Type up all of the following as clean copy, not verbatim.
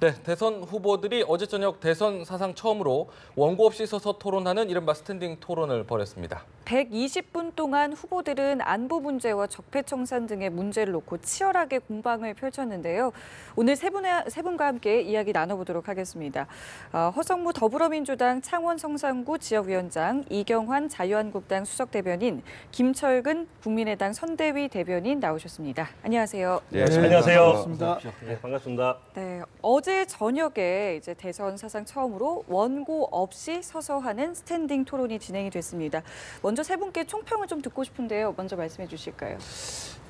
네, 대선 후보들이 어제 저녁 대선 사상 처음으로 원고 없이 서서 토론하는 이른바 스탠딩 토론을 벌였습니다. 120분 동안 후보들은 안보 문제와 적폐청산 등의 문제를 놓고 치열하게 공방을 펼쳤는데요. 오늘 세 분과 함께 이야기 나눠보도록 하겠습니다. 허성무 더불어민주당 창원 성산구 지역위원장, 이경환 자유한국당 수석대변인, 김철근 국민의당 선대위 대변인 나오셨습니다. 안녕하세요. 네, 안녕하세요. 반갑습니다. 네, 반갑습니다. 네, 어제 저녁에 이제 대선 사상 처음으로 원고 없이 서서 하는 스탠딩 토론이 진행이 됐습니다. 먼저 세 분께 총평을 좀 듣고 싶은데요. 먼저 말씀해 주실까요?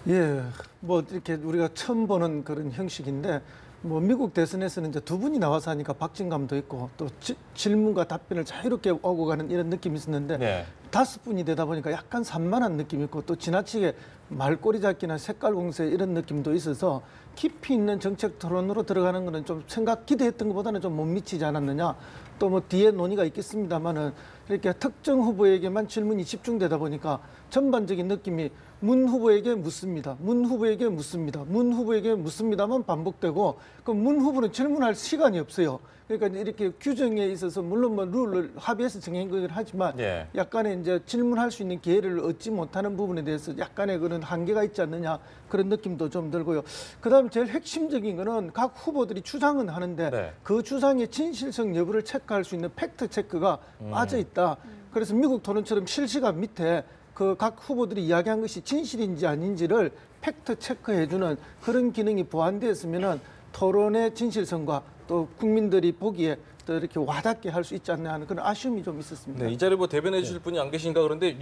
예, 뭐 이렇게 우리가 처음 보는 그런 형식인데, 뭐 미국 대선에서는 이제 두 분이 나와서 하니까 박진감도 있고 또 질문과 답변을 자유롭게 오고 가는 이런 느낌이 있었는데, 네. 5분이 되다 보니까 약간 산만한 느낌이 있고 또 지나치게 말꼬리 잡기나 색깔 공세 이런 느낌도 있어서 깊이 있는 정책 토론으로 들어가는 거는 좀 기대했던 것보다는 좀 못 미치지 않았느냐. 또 뭐 뒤에 논의가 있겠습니다만은 이렇게 특정 후보에게만 질문이 집중되다 보니까 전반적인 느낌이 문 후보에게 묻습니다. 문 후보에게 묻습니다. 문 후보에게 묻습니다만 반복되고, 그 문 후보는 질문할 시간이 없어요. 그러니까 이렇게 규정에 있어서 물론 뭐 룰을 합의해서 정한 거긴 하지만 예. 약간의 이제 질문할 수 있는 기회를 얻지 못하는 부분에 대해서 약간의 그런 한계가 있지 않느냐, 그런 느낌도 좀 들고요. 그다음 제일 핵심적인 거는 각 후보들이 주장은 하는데 네. 그 주장의 진실성 여부를 체크할 수 있는 팩트 체크가 빠져 있다. 그래서 미국 토론처럼 실시간 밑에 그 각 후보들이 이야기한 것이 진실인지 아닌지를 팩트 체크해주는 그런 기능이 보완되었으면은 토론의 진실성과 또 국민들이 보기에 또 이렇게 와닿게 할 수 있지 않나 하는 그런 아쉬움이 좀 있었습니다. 네, 이 자리에 뭐 대변해 주실 분이 안 계신가 그런데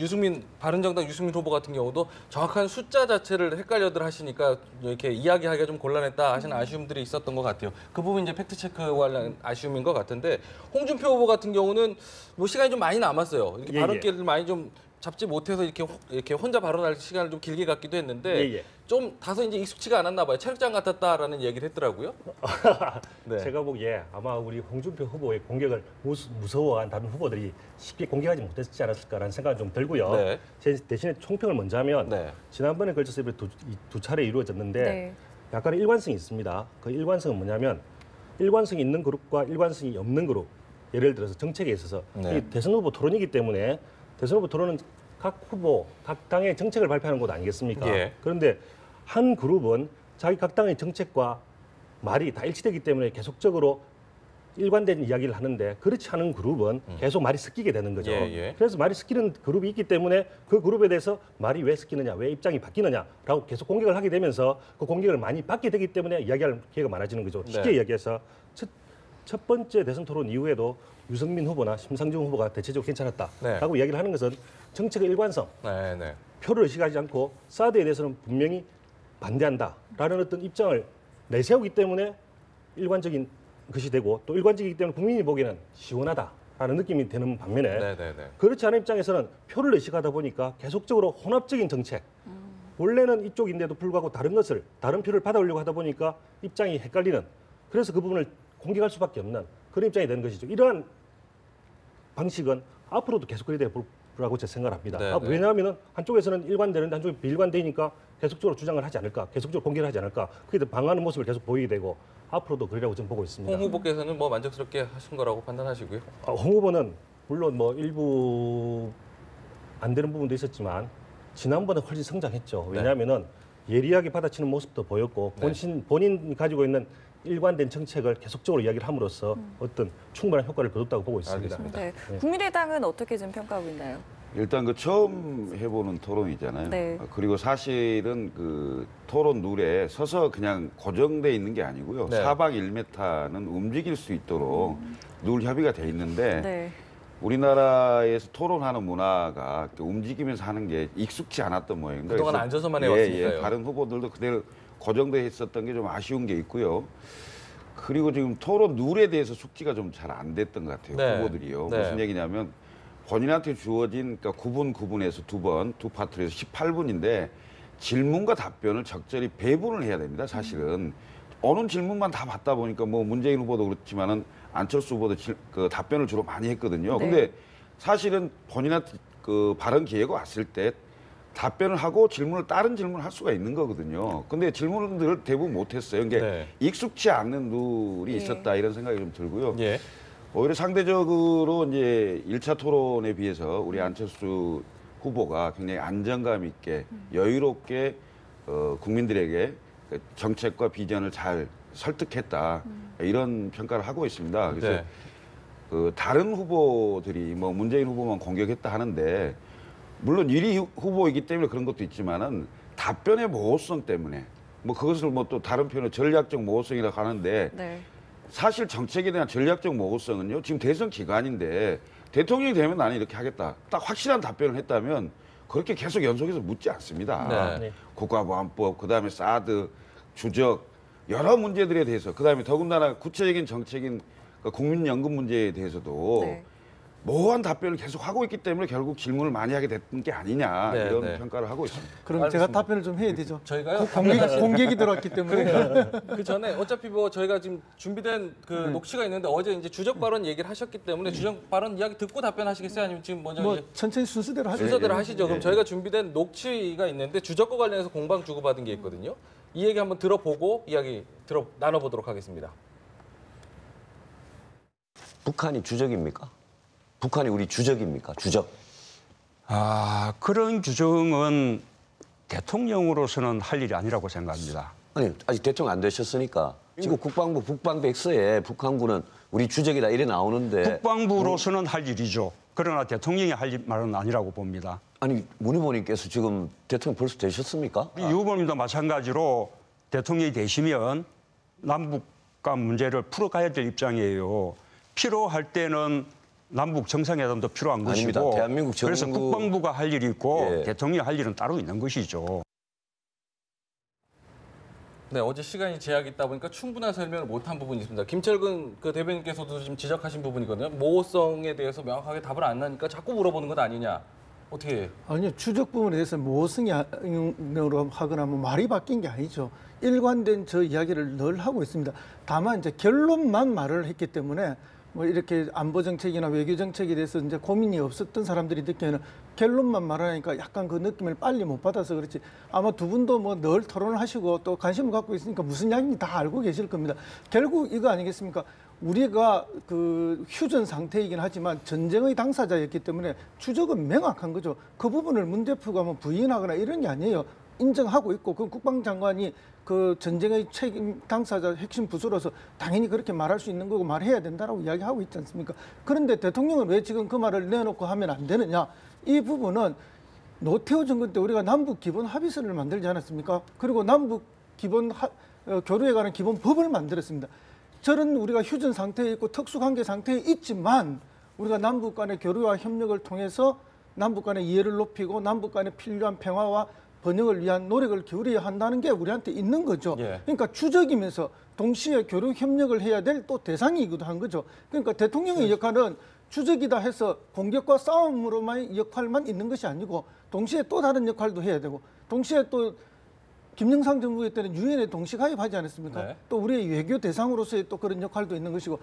바른정당 유승민 후보 같은 경우도 정확한 숫자 자체를 헷갈려들 하시니까 이렇게 이야기하기가 좀 곤란했다 하시는 아쉬움들이 있었던 것 같아요. 그 부분 이제 팩트 체크와 아쉬움인 것 같은데, 홍준표 후보 같은 경우는 뭐 시간이 좀 많이 남았어요. 이렇게 발언 기회를 많이 좀 잡지 못해서 이렇게 혼자 발언할 시간을 좀 길게 갖기도 했는데 좀 다소 이제 익숙치가 않았나 봐요. 체력장 같았다라는 얘기를 했더라고요. 네. 제가 보기에 아마 우리 홍준표 후보의 공격을 무서워한 다른 후보들이 쉽게 공격하지 못했지 않았을까라는 생각이 좀 들고요. 네. 제 대신에 총평을 먼저 하면 네. 지난번에 걸쳐서 두 차례 이루어졌는데 네. 약간의 일관성이 있습니다. 그 일관성은 뭐냐면 일관성이 있는 그룹과 일관성이 없는 그룹. 예를 들어서 정책에 있어서 이 대선 후보 토론이기 때문에 대선 후보 토론은 각 후보, 각 당의 정책을 발표하는 곳 아니겠습니까? 예. 그런데 한 그룹은 자기 각 당의 정책과 말이 다 일치되기 때문에 계속적으로 일관된 이야기를 하는데, 그렇지 않은 그룹은 계속 말이 섞이게 되는 거죠. 그래서 말이 섞이는 그룹이 있기 때문에 그 그룹에 대해서 말이 왜 섞이느냐, 왜 입장이 바뀌느냐라고 계속 공격을 하게 되면서 그 공격을 많이 받게 되기 때문에 이야기할 기회가 많아지는 거죠. 쉽게 이야기해서 첫 번째 대선 토론 이후에도 유승민 후보나 심상정 후보가 대체적으로 괜찮았다라고 이야기를 하는 것은 정책의 일관성, 표를 의식하지 않고 사드에 대해서는 분명히 반대한다라는 어떤 입장을 내세우기 때문에 일관적인 것이 되고, 또 일관적이기 때문에 국민이 보기에는 시원하다라는 느낌이 드는 반면에 그렇지 않은 입장에서는 표를 의식하다 보니까 계속적으로 혼합적인 정책, 원래는 이쪽인데도 불구하고 다른 표를 받아오려고 하다 보니까 입장이 헷갈리는, 그래서 그 부분을 공격할 수밖에 없는 그런 입장이 되는 것이죠. 이러한 방식은 앞으로도 계속 그래야 될 거라고 제가 생각합니다. 왜냐하면 한쪽에서는 일관되는데 한쪽이 비일관되니까 계속적으로 주장을 하지 않을까, 계속적으로 공격을 하지 않을까, 그게 방어하는 모습을 계속 보이게 되고 앞으로도 그러라고 저는 보고 있습니다. 홍 후보께서는 뭐 만족스럽게 하신 거라고 판단하시고요. 홍 후보는 물론 뭐 일부 안 되는 부분도 있었지만 지난번에 훨씬 성장했죠. 왜냐하면은 예리하게 받아치는 모습도 보였고 본인이 가지고 있는 일관된 정책을 계속적으로 이야기를 함으로써 어떤 충분한 효과를 거뒀다고 보고 있습니다. 네. 국민의당은 어떻게 좀 평가하고 있나요? 일단 그 처음 해보는 토론이잖아요. 네. 그리고 사실은 그 토론 룰에 서서 그냥 고정돼 있는 게 아니고요. 사방 1m는 움직일 수 있도록 룰 협의가 돼 있는데 우리나라에서 토론하는 문화가 움직이면서 하는 게 익숙치 않았던 모양입니다. 그동안 앉아서만 해왔으니까요. 다른 후보들도 그대로 고정돼 있었던 게 좀 아쉬운 게 있고요. 그리고 지금 토론 룰에 대해서 숙지가 좀 잘 안 됐던 것 같아요. 후보들이요. 무슨 얘기냐면 본인한테 주어진 그러니까 9분에서 두 파트로 해서 18분인데 질문과 답변을 적절히 배분을 해야 됩니다. 사실은 어느 질문만 다 받다 보니까 뭐 문재인 후보도 그렇지만은 안철수 후보도 그 답변을 주로 많이 했거든요. 근데 사실은 본인한테 그 발언 기회가 왔을 때 답변을 하고 다른 질문을 할 수가 있는 거거든요. 근데 질문을 대부분 못했어요. 그러니까 네. 익숙치 않는 룰이 예. 있었다 이런 생각이 좀 들고요. 예. 오히려 상대적으로 이제 1차 토론에 비해서 우리 안철수 후보가 굉장히 안정감 있게 여유롭게 국민들에게 정책과 비전을 잘 설득했다 이런 평가를 하고 있습니다. 그래서 네. 다른 후보들이 뭐 문재인 후보만 공격했다 하는데 물론 1위 후보이기 때문에 그런 것도 있지만은 답변의 모호성 때문에 뭐 그것을 뭐 또 다른 표현으로 전략적 모호성이라고 하는데 네. 사실 정책에 대한 전략적 모호성은요 지금 대선 기간인데 대통령이 되면 나는 이렇게 하겠다 딱 확실한 답변을 했다면 그렇게 계속 연속해서 묻지 않습니다. 네. 국가보안법 그다음에 사드 주적 여러 문제들에 대해서 그다음에 더군다나 구체적인 정책인 국민연금 문제에 대해서도 네. 모호한 답변을 계속 하고 있기 때문에 결국 질문을 많이 하게 됐던 게 아니냐 네, 이런 네. 평가를 하고 있습니다. 그럼 알겠습니다. 제가 답변을 좀 해야 되죠. 저희가요? 공격이 들어왔기 때문에. 그 전에 어차피 뭐 저희가 지금 준비된 그 녹취가 있는데 어제 이제 주적 발언 얘기를 하셨기 때문에 주적 발언 이야기 듣고 답변하시겠어요? 아니면 지금 먼저 뭐 이제 천천히 순서대로 하죠. 순서대로 예, 하시죠. 예, 그럼 예. 저희가 준비된 녹취가 있는데 주적과 관련해서 공방 주고받은 게 있거든요. 이 얘기 한번 들어보고 이야기 나눠보도록 하겠습니다. 북한이 주적입니까? 북한이 우리 주적입니까? 주적. 그런 규정은 대통령으로서는 할 일이 아니라고 생각합니다. 아니, 아직 대통령 안 되셨으니까. 지금 국방부 북방백서에 북한군은 우리 주적이다 이래 나오는데. 국방부로서는 할 일이죠. 그러나 대통령이 할 말은 아니라고 봅니다. 아니, 문 후보님께서 지금 대통령 벌써 되셨습니까? 이 후보님도 마찬가지로 대통령이 되시면 남북 간 문제를 풀어가야 될 입장이에요. 필요할 때는 남북 정상회담도 필요한 아닙니다. 것이고 대한민국 정부... 그래서 국방부가 할 일이 있고 예. 대통령이 할 일은 따로 있는 것이죠. 네, 어제 시간이 제약이 있다 보니까 충분한 설명을 못한 부분이 있습니다. 김철근 그 대변인께서도 지금 지적하신 부분이거든요. 모호성에 대해서 명확하게 답을 안 하니까 자꾸 물어보는 것 아니냐. 어떻게 해요? 아니요, 추적 부분에 대해서 모성으로 하거나 뭐 말이 바뀐 게 아니죠. 일관된 저 이야기를 늘 하고 있습니다. 다만 이제 결론만 말을 했기 때문에 뭐 이렇게 안보 정책이나 외교 정책에 대해서 이제 고민이 없었던 사람들이 듣기에는 결론만 말하니까 약간 그 느낌을 빨리 못 받아서 그렇지. 아마 두 분도 뭐 늘 토론을 하시고 또 관심을 갖고 있으니까 무슨 이야기인지 다 알고 계실 겁니다. 결국 이거 아니겠습니까? 우리가 그 휴전 상태이긴 하지만 전쟁의 당사자였기 때문에 추적은 명확한 거죠. 그 부분을 문 대표가 뭐 부인하거나 이런 게 아니에요. 인정하고 있고 그 국방장관이 그 전쟁의 책임 당사자 핵심 부서로서 당연히 그렇게 말할 수 있는 거고 말해야 된다라고 이야기하고 있지 않습니까? 그런데 대통령은 왜 지금 그 말을 내놓고 하면 안 되느냐? 이 부분은 노태우 정권 때 우리가 남북 기본 합의서를 만들지 않았습니까? 그리고 남북 기본 교류에 관한 기본 법을 만들었습니다. 저는 우리가 휴전 상태에 있고 특수관계 상태에 있지만 우리가 남북 간의 교류와 협력을 통해서 남북 간의 이해를 높이고 남북 간의 필요한 평화와 번영을 위한 노력을 기울여야 한다는 게 우리한테 있는 거죠. 예. 그러니까 추적이면서 동시에 교류 협력을 해야 될 또 대상이기도 한 거죠. 그러니까 대통령의 역할은 추적이다 해서 공격과 싸움으로만 역할만 있는 것이 아니고 동시에 또 다른 역할도 해야 되고 동시에 또 김영삼 정부 때는 유엔에 동시 가입하지 않았습니까? 네. 또 우리의 외교 대상으로서의 또 그런 역할도 있는 것이고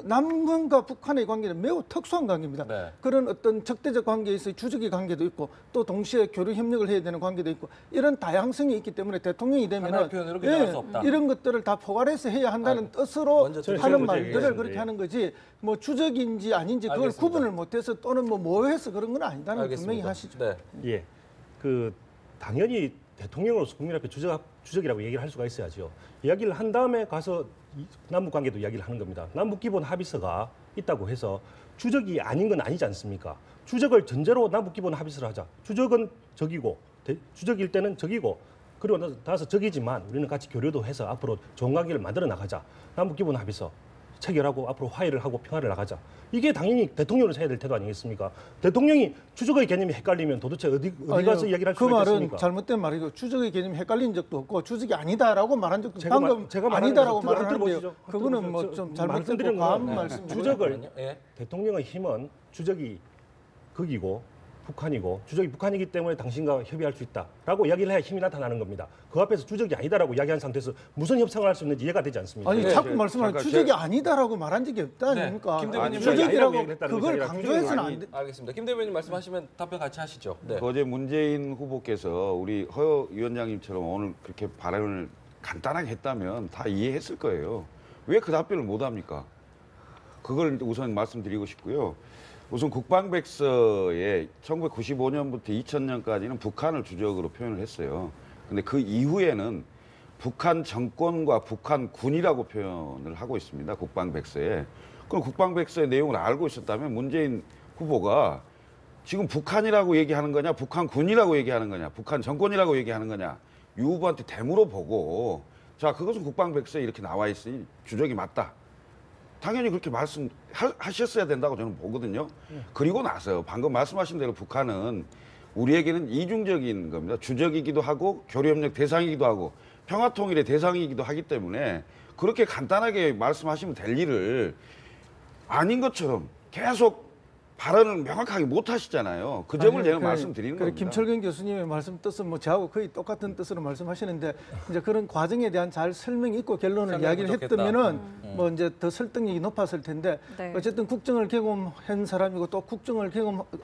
남한과 북한의 관계는 매우 특수한 관계입니다. 네. 그런 어떤 적대적 관계에서의 주적의 관계도 있고 또 동시에 교류 협력을 해야 되는 관계도 있고 이런 다양성이 있기 때문에 대통령이 하나의 되면은 표현으로 규정할 수 없다. 이런 것들을 다 포괄해서 해야 한다는 뜻으로 먼저 좀 하는 먼저 말들을 얘기했습니다. 그렇게 하는 거지 뭐 주적인지 아닌지 그걸 알겠습니다. 구분을 못해서 또는 뭐 모호해서 그런 건 아니다는 걸 분명히 알겠습니다. 하시죠. 네. 예, 그 당연히 대통령으로서 국민 앞에 주적이라고 얘기를 할 수가 있어야죠. 이야기를 한 다음에 가서 남북 관계도 이야기를 하는 겁니다. 남북 기본 합의서가 있다고 해서 주적이 아닌 건 아니지 않습니까? 주적을 전제로 남북 기본 합의서를 하자. 주적은 적이고 주적일 때는 적이고 그리고 나서 적이지만 우리는 같이 교류도 해서 앞으로 좋은 관계를 만들어 나가자. 남북 기본 합의서 체결하고 앞으로 화해를 하고 평화를 나가자. 이게 당연히 대통령으로 해야 될 태도 아니겠습니까? 대통령이 추적의 개념이 헷갈리면 도대체 어디 가서 이야기를 할 그 수가 말은 있겠습니까? 잘못된 말이고 추적의 개념이 헷갈린 적도 없고 추적이 아니다라고 말한 적도 방금 제가 말하는 아니다라고 거 말을 들어보시죠. 하는데요. 그거는 뭐 좀 잘못된 말씀드리는 과한 거는 말씀이고요. 주적을 예. 대통령의 힘은 주적이 극이고 북한이고 주적이 북한이기 때문에 당신과 협의할 수 있다라고 이야기를 해야 힘이 나타나는 겁니다. 그 앞에서 주적이 아니다라고 이야기한 상태에서 무슨 협상을 할 수 있는지 이해가 되지 않습니다. 아니 네, 자꾸 네, 말씀하는 잠깐, 주적이 아니다라고 말한 적이 없다 네, 아닙니까? 김 대변인 주적이라고 얘기했다는 그걸 것이 아니라 강조해서는 안 돼. 알겠습니다. 김 대변인 말씀하시면 답변 같이 하시죠. 네. 어제 문재인 후보께서 우리 허 위원장님처럼 오늘 그렇게 발언을 간단하게 했다면 다 이해했을 거예요. 왜 그 답변을 못 합니까? 그걸 우선 말씀드리고 싶고요. 우선 국방백서에 1995년부터 2000년까지는 북한을 주적으로 표현을 했어요. 근데 그 이후에는 북한 정권과 북한군이라고 표현을 하고 있습니다. 국방백서에. 그럼 국방백서의 내용을 알고 있었다면 문재인 후보가 지금 북한이라고 얘기하는 거냐, 북한군이라고 얘기하는 거냐, 북한 정권이라고 얘기하는 거냐, 유 후보한테 대물어보고 자, 그것은 국방백서에 이렇게 나와 있으니 주적이 맞다. 당연히 그렇게 말씀하셨어야 된다고 저는 보거든요. 그리고 나서 방금 말씀하신 대로 북한은 우리에게는 이중적인 겁니다. 주적이기도 하고 교류협력 대상이기도 하고 평화통일의 대상이기도 하기 때문에 그렇게 간단하게 말씀하시면 될 일을 아닌 것처럼 계속 발언을 명확하게 못 하시잖아요. 그 점을 제가 말씀드리는 겁니다. 김철근 교수님의 말씀 뜻은 뭐 저하고 거의 똑같은 뜻으로 말씀하시는데 이제 그런 과정에 대한 잘 설명이 있고 결론을 이야기를 부족했다. 했다면은 뭐 이제 더 설득력이 높았을 텐데 네. 어쨌든 국정을 경험한 사람이고 또 국정을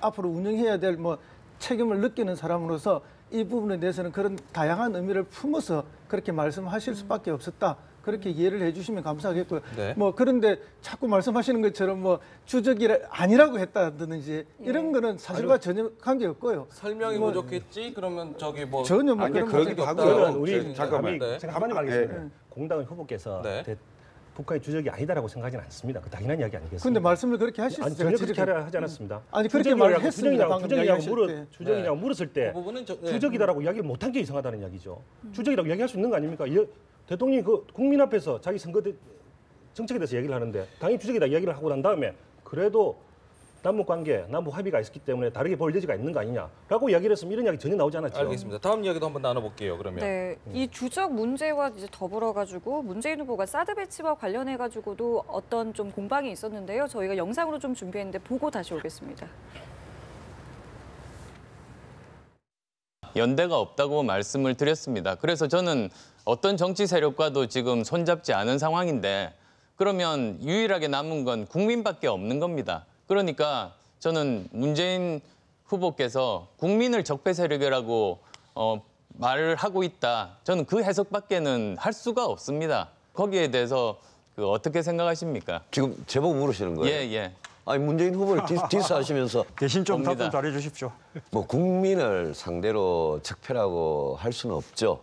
앞으로 운영해야 될 뭐 책임을 느끼는 사람으로서 이 부분에 대해서는 그런 다양한 의미를 품어서 그렇게 말씀하실 수밖에 없었다. 그렇게 이해를 해주시면 감사하겠고요. 네. 뭐 그런데 자꾸 말씀하시는 것처럼 뭐 주적이 아니라고 했다든지 이런 거는 사실과 전혀 관계 없고요. 설명이 뭐 부족했지? 그러면 저기 뭐 전혀 뭐 아니, 그런 그러기도 거 하고요. 저는 우리 네, 잠깐만. 네. 제가 한마디 말하겠습니다. 공당의 후보께서 네. 북한의 주적이 아니다라고 생각하지는 않습니다. 그 당연한 이야기 아니겠습니까? 근데 말씀을 그렇게 하실 아니, 수 전혀 그렇게 하지 않았습니다. 아니, 그렇게 말했습니다. 주적이냐고 방금 이야기하실 때. 주적이냐고 물었을 때 그 부분은 주적이다라고 이야기를 못한 게 이상하다는 이야기죠. 주적이라고 이야기할 수 있는 거 아닙니까? 대통령이 그 국민 앞에서 자기 선거 정책에 대해서 얘기를 하는데 당연히 주적이다 이야기를 하고 난 다음에 그래도 남북 관계, 남북 합의가 있었기 때문에 다르게 볼 여지가 있는 거 아니냐라고 이야기를 했으면 이런 이야기 전혀 나오지 않았죠. 알겠습니다. 다음 이야기도 한번 나눠볼게요. 그러면. 네, 이 주적 문제와 이제 더불어 가지고 문재인 후보가 사드 배치와 관련해 가지고도 어떤 좀 공방이 있었는데요. 저희가 영상으로 좀 준비했는데 보고 다시 오겠습니다. 연대가 없다고 말씀을 드렸습니다. 그래서 저는 어떤 정치 세력과도 지금 손잡지 않은 상황인데 그러면 유일하게 남은 건 국민밖에 없는 겁니다. 그러니까 저는 문재인 후보께서 국민을 적폐 세력이라고 말을 하고 있다. 저는 그 해석밖에는 할 수가 없습니다. 거기에 대해서 어떻게 생각하십니까? 지금 제보고 물으시는 거예요? 예. 아니 문재인 후보를 디스하시면서 대신 좀 봅니다. 답변 잘해 주십시오. 뭐 국민을 상대로 적폐라고 할 수는 없죠.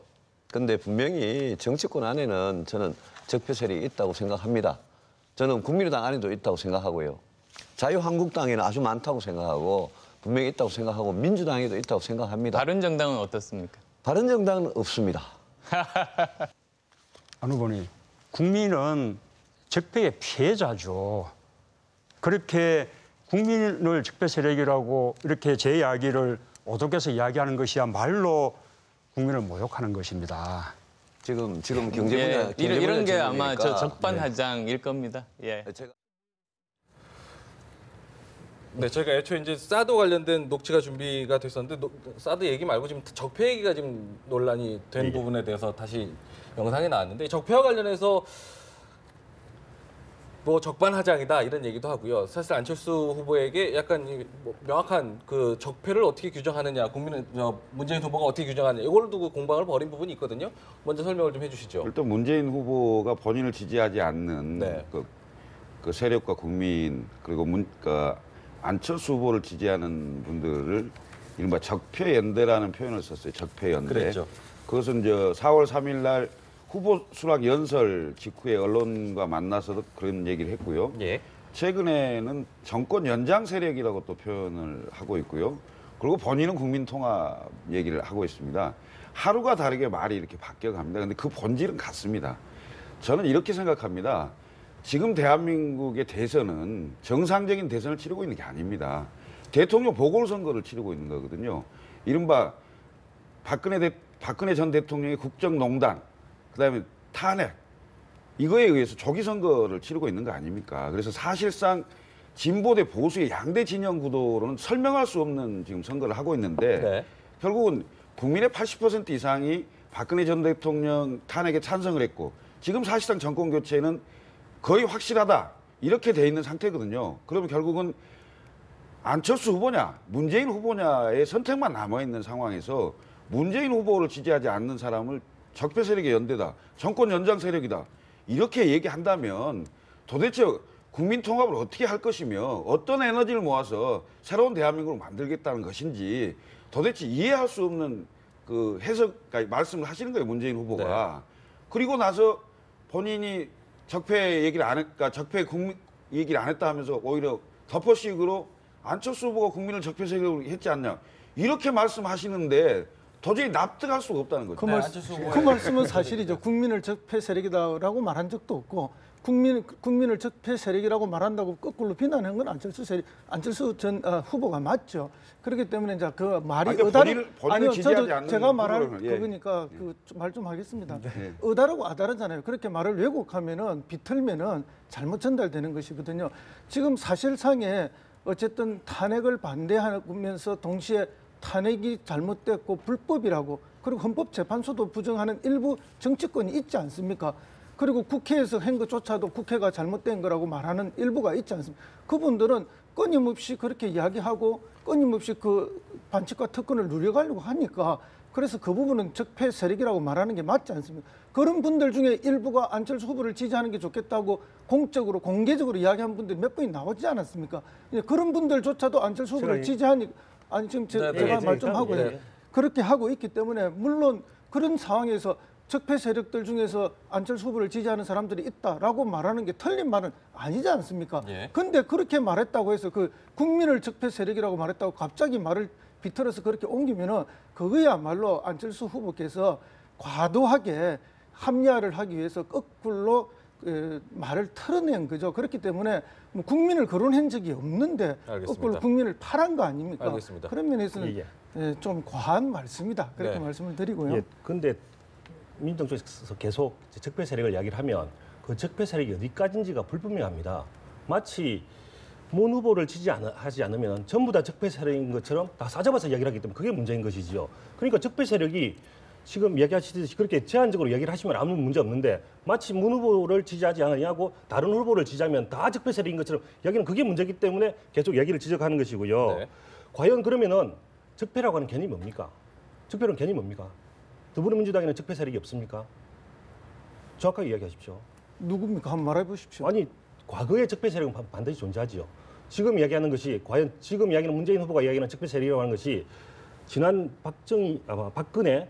근데 분명히 정치권 안에는 저는 적폐 세력이 있다고 생각합니다. 저는 국민의당 안에도 있다고 생각하고요. 자유한국당에는 아주 많다고 생각하고 분명히 있다고 생각하고 민주당에도 있다고 생각합니다. 바른정당은 어떻습니까? 바른정당은 없습니다. 안 후보님, 국민은 적폐의 피해자죠. 그렇게 국민을 적폐 세력이라고 이렇게 제 이야기를 오독해서 이야기하는 것이야말로 국민을 모욕하는 것입니다. 지금 경제분야 이런 게 질문이니까. 아마 저 적반하장일 겁니다. 예. 제가 네, 저희가 애초에 이제 사드 관련된 녹취가 준비가 됐었는데 사드 얘기 말고 지금 적폐 얘기가 지금 논란이 된 부분에 대해서 다시 영상이 나왔는데 적폐와 관련해서 뭐 적반하장이다 이런 얘기도 하고요. 사실 안철수 후보에게 약간 뭐 명확한 그 적폐를 어떻게 규정하느냐, 문재인 후보가 어떻게 규정하느냐 이걸 두고 공방을 벌인 부분이 있거든요. 먼저 설명을 좀 해주시죠. 일단 문재인 후보가 본인을 지지하지 않는 네. 그 세력과 국민 그리고 안철수 후보를 지지하는 분들을 이른바 적폐연대라는 표현을 썼어요. 적폐연대. 그랬죠. 그것은 4월 3일 날 후보 수락 연설 직후에 언론과 만나서도 그런 얘기를 했고요. 예. 최근에는 정권 연장 세력이라고 또 표현을 하고 있고요. 그리고 본인은 국민통합 얘기를 하고 있습니다. 하루가 다르게 말이 이렇게 바뀌어갑니다. 근데 그 본질은 같습니다. 저는 이렇게 생각합니다. 지금 대한민국의 대선은 정상적인 대선을 치르고 있는 게 아닙니다. 대통령 보궐선거를 치르고 있는 거거든요. 이른바 박근혜 전 대통령의 국정농단, 그다음에 탄핵, 이거에 의해서 조기 선거를 치르고 있는 거 아닙니까? 그래서 사실상 진보 대 보수의 양대 진영 구도로는 설명할 수 없는 지금 선거를 하고 있는데 네. 결국은 국민의 80% 이상이 박근혜 전 대통령 탄핵에 찬성을 했고 지금 사실상 정권 교체는 거의 확실하다 이렇게 돼 있는 상태거든요. 그러면 결국은 안철수 후보냐 문재인 후보냐의 선택만 남아있는 상황에서 문재인 후보를 지지하지 않는 사람을 적폐 세력의 연대다, 정권 연장 세력이다 이렇게 얘기한다면 도대체 국민 통합을 어떻게 할 것이며 어떤 에너지를 모아서 새로운 대한민국을 만들겠다는 것인지 도대체 이해할 수 없는 그 해석까지 말씀을 하시는 거예요, 문재인 후보가. 네. 그리고 나서 본인이 적폐 얘기를 안 했다, 적폐 국민 얘기를 안 했다 하면서 오히려 덮어씌우기로 안철수 후보가 국민을 적폐 세력으로 했지 않냐 이렇게 말씀하시는데 도저히 납득할 수가 없다는 거죠. 그 말씀은 사실이죠. 국민을 적폐 세력이다라고 말한 적도 없고 국민을 적폐 세력이라고 말한다고 거꾸로 비난한 건 안철수 전 후보가 맞죠. 그렇기 때문에 이제 그 말이 본인을 아니요, 지지하지 않는 제가 말할 후보를, 그거니까 그 말 좀 하겠습니다. 의다라고 아다르잖아요. 그렇게 말을 왜곡하면은 비틀면은 잘못 전달되는 것이거든요. 지금 사실상에 어쨌든 탄핵을 반대하면서 동시에 탄핵이 잘못됐고 불법이라고 그리고 헌법재판소도 부정하는 일부 정치권이 있지 않습니까? 그리고 국회에서 한 것조차도 국회가 잘못된 거라고 말하는 일부가 있지 않습니까? 그분들은 끊임없이 그렇게 이야기하고 끊임없이 그 반칙과 특권을 누려가려고 하니까 그래서 그 부분은 적폐 세력이라고 말하는 게 맞지 않습니까? 그런 분들 중에 일부가 안철수 후보를 지지하는 게 좋겠다고 공적으로 공개적으로 이야기한 분들이 몇 분이 나오지 않았습니까? 그런 분들조차도 안철수 후보를 지지하니 아니 지금 제가 말 좀 하고요. 그렇게 하고 있기 때문에 물론 그런 상황에서 적폐 세력들 중에서 안철수 후보를 지지하는 사람들이 있다라고 말하는 게 틀린 말은 아니지 않습니까? 근데 그렇게 말했다고 해서 그 국민을 적폐 세력이라고 말했다고 갑자기 말을 비틀어서 그렇게 옮기면은 그거야말로 안철수 후보께서 과도하게 합리화를 하기 위해서 거꾸로 말을 털어낸 거죠. 그렇기 때문에 뭐 국민을 거론한 적이 없는데 알겠습니다. 거꾸로 국민을 팔한 거 아닙니까? 알겠습니다. 그런 면에서는 좀 과한 말씀이다. 그렇게 말씀을 드리고요. 그런데 민주당 쪽에서 계속 적폐 세력을 이야기를 하면 그 적폐 세력이 어디까지인지가 불분명합니다. 마치 문 후보를 지지하지 않으면 전부 다 적폐 세력인 것처럼 다 싸잡아서 이야기를 하기 때문에 그게 문제인 것이죠. 그러니까 적폐 세력이 지금 이야기하시듯이 그렇게 제한적으로 이야기를 하시면 아무 문제 없는데 마치 문 후보를 지지하지 않으냐고 다른 후보를 지지하면 다 적폐 세력인 것처럼 이야기는 그게 문제이기 때문에 계속 이야기를 지적하는 것이고요. 네. 과연 그러면은 적폐라고 하는 개념이 뭡니까? 적폐는 개념이 뭡니까? 더불어민주당에는 적폐 세력이 없습니까? 정확하게 이야기하십시오. 누굽니까? 한번 말해 보십시오. 아니 과거의 적폐 세력은 반드시 존재하지요. 지금 이야기하는 것이 과연 지금 이야기하는 문재인 후보가 이야기하는 적폐 세력이라고 하는 것이 지난 박근혜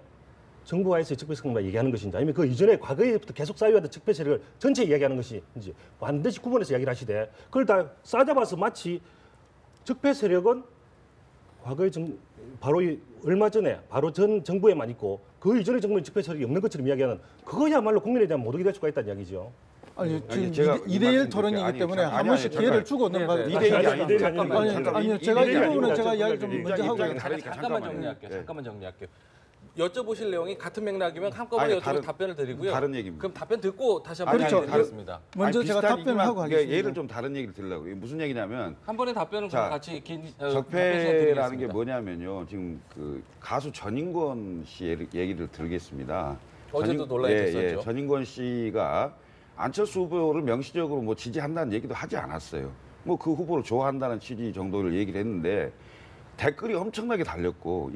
정부와에서의 적폐 세력만 얘기하는 것인지 아니면 그 이전에 과거에부터 계속 쌓여왔던 적폐 세력을 전체 이야기하는 것인지 반드시 구분해서 이야기를 하시되 그걸 다 싸잡아서 마치 적폐 세력은 과거의 바로 얼마 전에 바로 전 정부에만 있고 그 이전의 정부에 적폐 세력이 없는 것처럼 이야기하는 그거야말로 국민에 대한 모독이 될 수가 있다는 이야기죠. 아니 지금 2대1 토론이기 때문에 한 번씩 기회를 주고 넘어가야 돼요. 아니요, 제가 이 부분은 제가 이야기 좀 먼저 하고 잠깐만 정리할게요. 잠깐만 정리할게요. 여쭤보실 내용이 같은 맥락이면 한꺼번에 여쭤보고 답변을 드리고요. 다른 얘기입니다. 그럼 답변 듣고 다시 한번 드리겠습니다. 먼저 제가 답변을 하고 하겠습니다. 예를 좀 다른 얘기를 드리려고요. 무슨 얘기냐면 한 번에 답변을 같이 적폐라는 게 뭐냐면요. 지금 그 가수 전인권 씨 얘기를 드리겠습니다. 어제도 논란이 됐었죠. 전인권 씨가 안철수 후보를 명시적으로 뭐 지지한다는 얘기도 하지 않았어요. 뭐 그 후보를 좋아한다는 취지 정도를 얘기를 했는데 댓글이 엄청나게 달렸고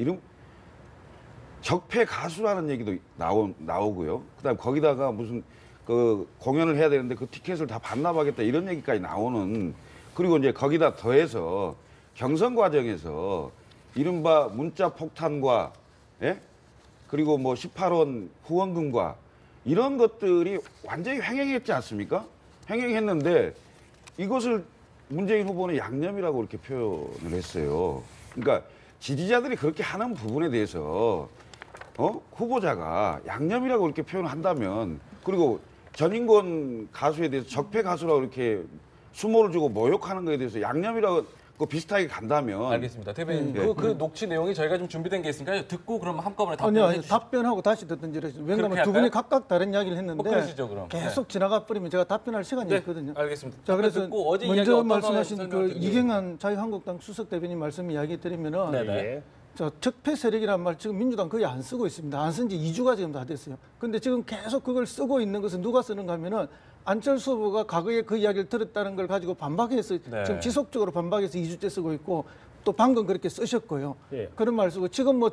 적폐 가수라는 얘기도 나오고요. 그다음 거기다가 무슨 그 공연을 해야 되는데 그 티켓을 다 반납하겠다 이런 얘기까지 나오는 그리고 이제 거기다 더해서 경선 과정에서 이른바 문자 폭탄과 그리고 뭐 18원 후원금과 이런 것들이 완전히 횡행했지 않습니까? 횡행했는데 이것을 문재인 후보는 양념이라고 이렇게 표현을 했어요. 그러니까 지지자들이 그렇게 하는 부분에 대해서 후보자가 양념이라고 이렇게 표현을 한다면 그리고 전인권 가수에 대해서 적폐 가수라고 이렇게 수모를 주고 모욕하는 것에 대해서 양념이라고 그 비슷하게 간다면 알겠습니다. 대변인 그 녹취 내용이 저희가 좀 준비된 게 있으니까 듣고 그럼 한꺼번에 아니요, 답변해 주시죠. 답변하고 다시 듣든지 이러죠. 왜냐하면 그렇게 두 분이 할까요? 각각 다른 이야기를 했는데 그러시죠, 그럼. 계속 지나가 버리면 제가 답변할 시간이 네, 있거든요. 알겠습니다. 자, 그래서 듣고 어제 이야기 먼저 어떤 말씀하신 상황에서 그 설명드릴게요. 이경환 자유한국당 수석 대변인 말씀 이야기 드리면은 네네. 예. 저 적폐 세력이란 말 지금 민주당 거의 안 쓰고 있습니다. 안 쓴 지 2주가 지금 다 됐어요. 근데 지금 계속 그걸 쓰고 있는 것은 누가 쓰는가 하면은 안철수 후보가 과거에 그 이야기를 들었다는 걸 가지고 반박해서 네. 지금 지속적으로 반박해서 2주째 쓰고 있고 또 방금 그렇게 쓰셨고요. 예. 그런 말 쓰고 지금 뭐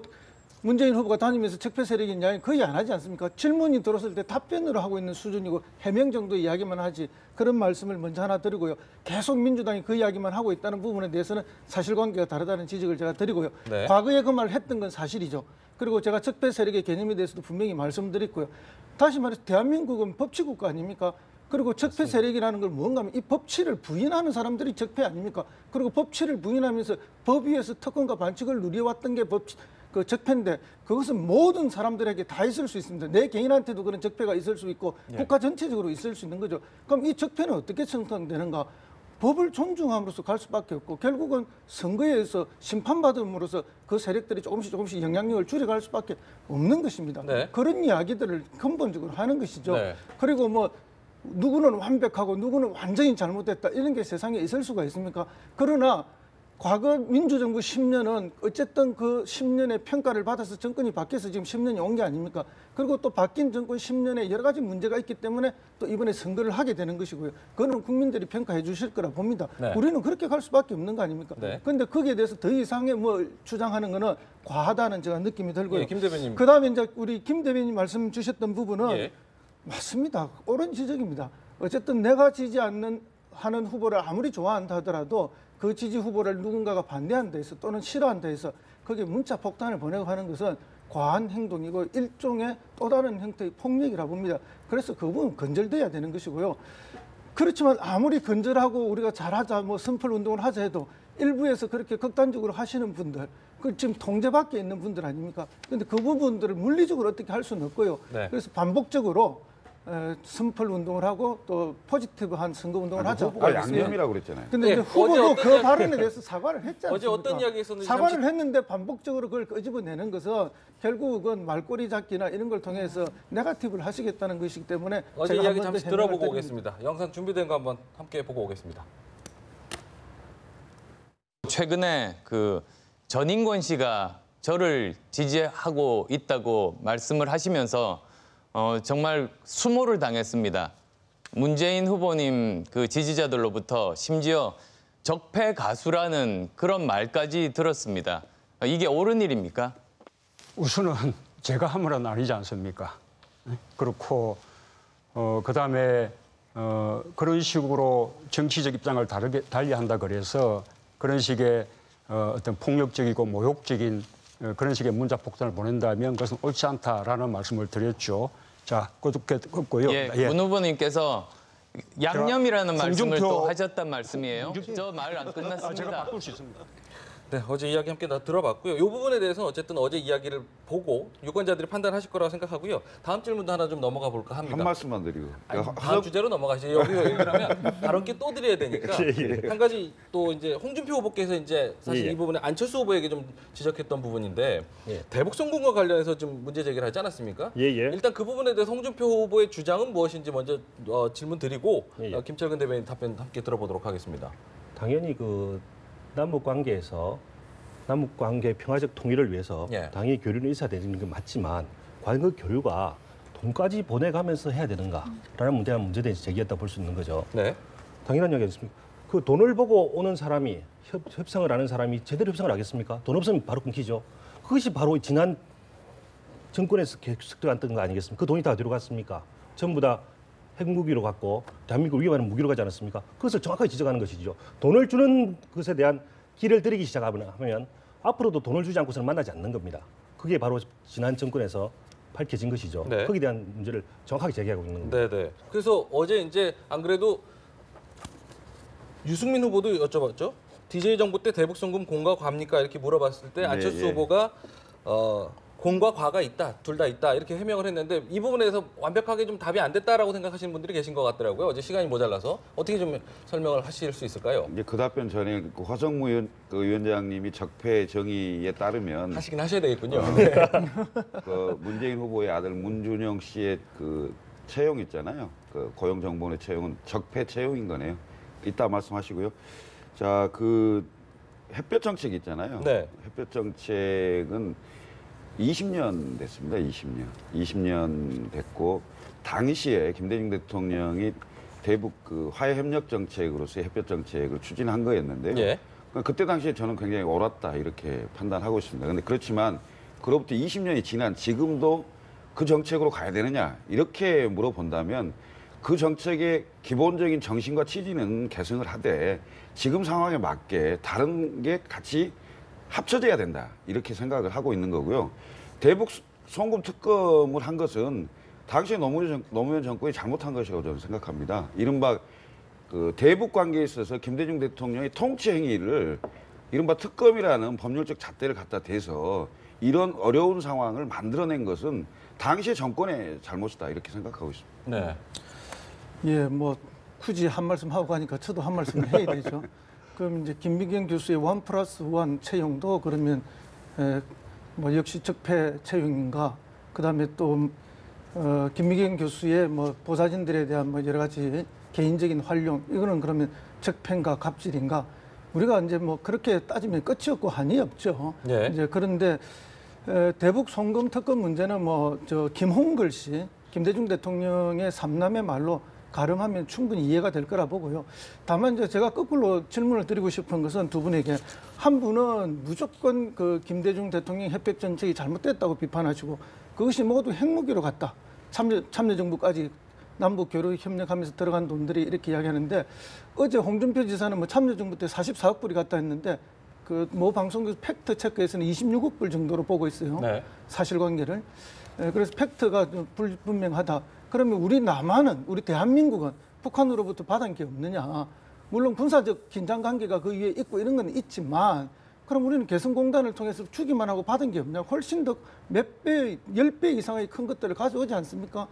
문재인 후보가 다니면서 적폐 세력인 이야기 거의 안 하지 않습니까? 질문이 들어왔을 때 답변으로 하고 있는 수준이고 해명 정도의 이야기만 하지 그런 말씀을 먼저 하나 드리고요. 계속 민주당이 그 이야기만 하고 있다는 부분에 대해서는 사실관계가 다르다는 지적을 제가 드리고요. 네. 과거에 그 말을 했던 건 사실이죠. 그리고 제가 적폐 세력의 개념에 대해서도 분명히 말씀드렸고요. 다시 말해서 대한민국은 법치국가 아닙니까? 그리고 적폐 세력이라는 걸 뭔가 하면 이 법치를 부인하는 사람들이 적폐 아닙니까? 그리고 법치를 부인하면서 법 위에서 특권과 반칙을 누려왔던 게 그 적폐인데 그것은 모든 사람들에게 다 있을 수 있습니다. 내 개인한테도 그런 적폐가 있을 수 있고 국가 전체적으로 있을 수 있는 거죠. 그럼 이 적폐는 어떻게 청산되는가? 법을 존중함으로써 갈 수밖에 없고 결국은 선거에 의해서 심판받음으로써 그 세력들이 조금씩 영향력을 줄여갈 수밖에 없는 것입니다. 네. 그런 이야기들을 근본적으로 하는 것이죠. 네. 그리고 뭐 누구는 완벽하고 누구는 완전히 잘못됐다 이런 게 세상에 있을 수가 있습니까? 그러나 과거 민주정부 10년은 어쨌든 그 10년의 평가를 받아서 정권이 바뀌어서 지금 10년이 온 게 아닙니까? 그리고 또 바뀐 정권 10년에 여러 가지 문제가 있기 때문에 또 이번에 선거를 하게 되는 것이고요. 그거는 국민들이 평가해 주실 거라 봅니다. 네. 우리는 그렇게 갈 수밖에 없는 거 아닙니까? 네. 그런데 거기에 대해서 더 이상의 뭐 주장하는 거는 과하다는 제가 느낌이 들고요. 예, 김 대변인. 그다음에 이제 우리 김 대변인 말씀 주셨던 부분은 예. 맞습니다. 옳은 지적입니다. 어쨌든 내가 지지 않는 하는 후보를 아무리 좋아한다 하더라도 그 지지 후보를 누군가가 반대한다 해서 또는 싫어한다 해서 거기에 문자 폭탄을 보내고 하는 것은 과한 행동이고 일종의 또 다른 형태의 폭력이라 봅니다. 그래서 그 부분은 건절돼야 되는 것이고요. 그렇지만 아무리 건절하고 우리가 잘하자 뭐 선풀 운동을 하자 해도 일부에서 그렇게 극단적으로 하시는 분들 그 지금 통제 밖에 있는 분들 아닙니까? 그런데 그 부분들을 물리적으로 어떻게 할 수는 없고요. 네. 그래서 반복적으로 선풀 운동을 하고 또 포지티브한 선거 운동을 하자. 후보가 양념이라고 그랬잖아요. 근데 예, 이제 어제 후보도 어떤 그 이야기- 발언에 대해서 사과를 했지 않습니까? 어제 어떤 이야기 있었는지 사과를 잠시- 했는데 반복적으로 그걸 끄집어내는 것은 결국은 말꼬리 잡기나 이런 걸 통해서 네거티브를 하시겠다는 것이기 때문에 어제 제가 이야기 한번 더 잠시 해명을 들어보고 드립니다. 오겠습니다. 영상 준비된 거 한번 함께 보고 오겠습니다. 최근에 그 전인권 씨가 저를 지지하고 있다고 말씀을 하시면서 정말 수모를 당했습니다. 문재인 후보님 그 지지자들로부터 심지어 적폐 가수라는 그런 말까지 들었습니다. 이게 옳은 일입니까? 우선은 제가 한 말은 아니지 않습니까? 그렇고 그다음에 그런 식으로 정치적 입장을 달리한다 그래서 그런 식의 어떤 폭력적이고 모욕적인 그런 식의 문자 폭탄을 보낸다면 그것은 옳지 않다라는 말씀을 드렸죠. 자, 그렇고요. 예, 문 후보님께서 양념이라는 말씀을 홍준표- 또 하셨단 말씀이에요. 저 말 안 제가 끝났습니다. 바꿀 수 있습니다. 네, 어제 이야기 함께 다 들어봤고요. 이 부분에 대해서는 어쨌든 어제 이야기를 보고 유권자들이 판단하실 거라고 생각하고요. 다음 질문도 하나 좀 넘어가 볼까 합니다. 한 말씀만 드리고. 아니, 다음 주제로 넘어가시죠. 여기 그러면 다른 게 또 드려야 되니까 한 가지 또 이제 홍준표 후보께서 이제 사실 예. 이 부분에 안철수 후보에게 좀 지적했던 부분인데 예. 대북 성공과 관련해서 좀 문제 제기를 하지 않았습니까? 예. 일단 그 부분에 대해서 홍준표 후보의 주장은 무엇인지 먼저 질문 드리고 예. 김철근 대변인 답변 함께 들어보도록 하겠습니다. 당연히 그 남북 관계에서 남북 관계 평화적 통일을 위해서 예. 당연히 교류는 있어야 되는 게 맞지만 과연 그 교류가 돈까지 보내가면서 해야 되는가라는 문제된 제기였다 볼 수 있는 거죠. 네. 당연한 이야기 아니겠습니까? 그 돈을 보고 오는 사람이 협상을 하는 사람이 제대로 협상을 하겠습니까? 돈 없으면 바로 끊기죠. 그것이 바로 지난 정권에서 계속되었던 거 아니겠습니까? 그 돈이 다 어디로 갔습니까? 전부 다 핵무기로 갔고 대한민국 위협하는 무기로 가지 않았습니까? 그것을 정확하게 지적하는 것이죠. 돈을 주는 것에 대한 길을 들이기 시작하면 앞으로도 돈을 주지 않고서는 만나지 않는 겁니다. 그게 바로 지난 정권에서 밝혀진 것이죠. 네. 거기에 대한 문제를 정확하게 제기하고 있는 겁니다. 네네. 그래서 어제 이제 안 그래도 유승민 후보도 여쭤봤죠. DJ 정부 때 대북 송금 공과 과입니까 이렇게 물어봤을 때 안철수 예. 후보가 공과 과가 있다, 둘 다 있다 이렇게 해명을 했는데 이 부분에서 완벽하게 좀 답이 안 됐다라고 생각하시는 분들이 계신 것 같더라고요. 어제 시간이 모자라서 어떻게 좀 설명을 하실 수 있을까요? 이제 그 답변 전에 그 화성무 위원장님이 적폐 정의에 따르면 하시긴 하셔야 되겠군요. 그 문재인 후보의 아들 문준영 씨의 그 채용 있잖아요. 그 고용정보원의 채용은 적폐 채용인 거네요. 이따 말씀하시고요. 자, 그 햇볕 정책 있잖아요. 네. 햇볕 정책은 20년 됐습니다. 20년 됐고 당시에 김대중 대통령이 대북 그 화해 협력 정책으로서의 햇볕 정책을 추진한 거였는데요. 예. 그때 당시에 저는 굉장히 옳았다 이렇게 판단하고 있습니다. 근데 그렇지만 그로부터 20년이 지난 지금도 그 정책으로 가야 되느냐 이렇게 물어본다면 그 정책의 기본적인 정신과 취지는 계승을 하되 지금 상황에 맞게 다른 게 같이 합쳐져야 된다 이렇게 생각을 하고 있는 거고요. 대북 송금 특검을 한 것은 당시에 노무현 정권이 잘못한 것이라고 저는 생각합니다. 이른바 그 대북 관계에 있어서 김대중 대통령의 통치 행위를 이른바 특검이라는 법률적 잣대를 갖다 대서 이런 어려운 상황을 만들어낸 것은 당시의 정권의 잘못이다 이렇게 생각하고 있습니다. 네. 예, 뭐 굳이 한 말씀 하고 가니까 저도 한 말씀 해야 되죠. 그럼 이제 김미경 교수의 1+1 채용도 그러면 뭐 역시 적폐 채용인가? 그다음에 또 김미경 교수의 뭐 보좌진들에 대한 뭐 여러 가지 개인적인 활용 이거는 그러면 적폐인가 갑질인가? 우리가 이제 뭐 그렇게 따지면 끝이 없고 한이 없죠. 네. 이제 그런데 대북 송금 특검 문제는 뭐 저 김홍글 씨, 김대중 대통령의 삼남의 말로 가름하면 충분히 이해가 될 거라 보고요. 다만 이제 제가 거꾸로 질문을 드리고 싶은 것은 두 분에게 한 분은 무조건 그 김대중 대통령 햇볕 정책이 잘못됐다고 비판하시고 그것이 모두 핵무기로 갔다. 참여정부까지 남북 교류 협력하면서 들어간 돈들이 이렇게 이야기하는데 어제 홍준표 지사는 뭐 참여정부 때 44억 불이 갔다 했는데 그 모 방송국 팩트 체크에서는 26억 불 정도로 보고 있어요. 네. 사실관계를. 그래서 팩트가 좀 불분명하다. 그러면 우리 남한은 우리 대한민국은 북한으로부터 받은 게 없느냐. 물론 군사적 긴장 관계가 그 위에 있고 이런 건 있지만 그럼 우리는 개성공단을 통해서 주기만 하고 받은 게 없냐. 훨씬 더 몇 배, 10배 이상의 큰 것들을 가져오지 않습니까?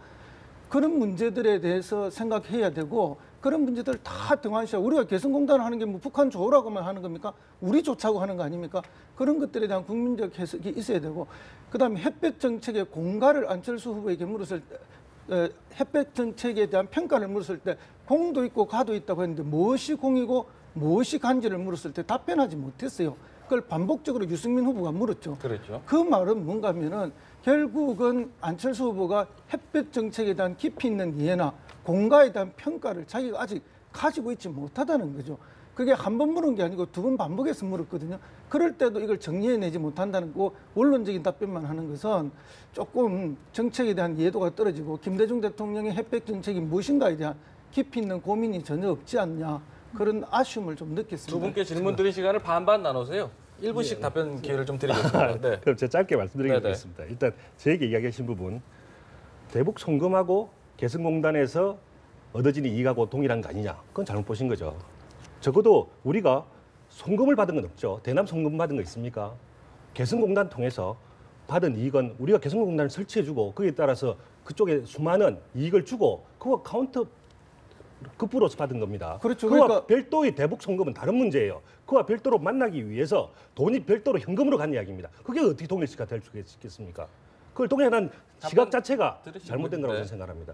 그런 문제들에 대해서 생각해야 되고 그런 문제들을 다 등한시하고 우리가 개성공단을 하는 게 뭐 북한 좋으라고만 하는 겁니까? 우리 좋자고 하는 거 아닙니까? 그런 것들에 대한 국민적 해석이 있어야 되고 그다음에 햇볕 정책의 공가를 안철수 후보에게 물었을 때 햇볕 정책에 대한 평가를 물었을 때 공도 있고 가도 있다고 했는데 무엇이 공이고 무엇이 간지를 물었을 때 답변하지 못했어요. 그걸 반복적으로 유승민 후보가 물었죠. 그렇죠. 그 말은 뭔가 하면은 결국은 안철수 후보가 햇볕 정책에 대한 깊이 있는 이해나 공가에 대한 평가를 자기가 아직 가지고 있지 못하다는 거죠. 그게 한 번 물은 게 아니고 두 번 반복해서 물었거든요. 그럴 때도 이걸 정리해내지 못한다는 거 원론적인 답변만 하는 것은 조금 정책에 대한 이해도가 떨어지고 김대중 대통령의 햇볕 정책이 무엇인가에 대한 깊이 있는 고민이 전혀 없지 않냐 그런 아쉬움을 좀 느꼈습니다. 두 분께 질문 드릴 시간을 반반 나누세요. 1분씩 답변 기회를 좀 드리겠습니다. 네. 그럼 제가 짧게 말씀드리겠습니다. 일단 저에게 이야기하신 부분 대북 송금하고 개성공단에서 얻어지는 이익하고 동일한 거 아니냐. 그건 잘못 보신 거죠. 적어도 우리가 송금을 받은 건 없죠. 대남 송금 받은 거 있습니까? 개성공단 통해서 받은 이익은 우리가 개성공단을 설치해주고 거기에 따라서 그쪽에 수많은 이익을 주고 그거 카운터 급부로서 받은 겁니다. 그렇죠. 그와 그러니까 별도의 대북 송금은 다른 문제예요. 그와 별도로 만나기 위해서 돈이 별도로 현금으로 간 이야기입니다. 그게 어떻게 동일시가 될 수 있겠습니까? 그걸 동일한 시각 자체가 잘못된 거라고 저는 생각합니다.